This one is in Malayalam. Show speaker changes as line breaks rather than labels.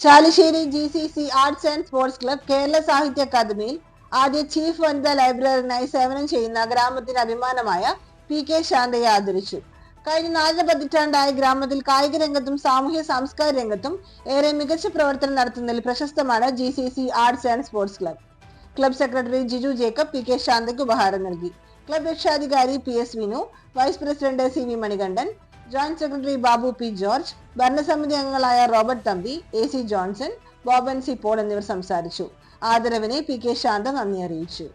Chalissery GCC arts and sports club Kerala സാഹിത്യ അക്കാദമിയിൽ ആദ്യ ചീഫ് വനിതാ ലൈബ്രറിയനായി സേവനം ചെയ്യുന്ന ഗ്രാമത്തിന് അഭിമാനമായ PK ശാന്തയെ ആദരിച്ചു. കഴിഞ്ഞ 4 പതിറ്റാണ്ടായി ഗ്രാമത്തിൽ കായിക രംഗത്തും സാമൂഹ്യ സാംസ്കാരിക രംഗത്തും ഏറെ മികച്ച പ്രവർത്തനം നടത്തുന്നതിൽ പ്രശസ്തമാണ് GCC arts and sports club. Club secretary Jiju Jacob PK ശാന്തയ്ക്ക് ഉപഹാരം നൽകി. ക്ലബ് രക്ഷാധികാരി PS Vinu, vice president CV Manikandan, joint secretary Babu P George, ഭരണസമിതി അംഗങ്ങളായ റോബർട്ട് തമ്പി, AC ജോൺസൺ, ബോബൻ C പോൾ എന്നിവർ സംസാരിച്ചു. ആദരവിനെ PK ശാന്ത നന്ദി അറിയിച്ചു.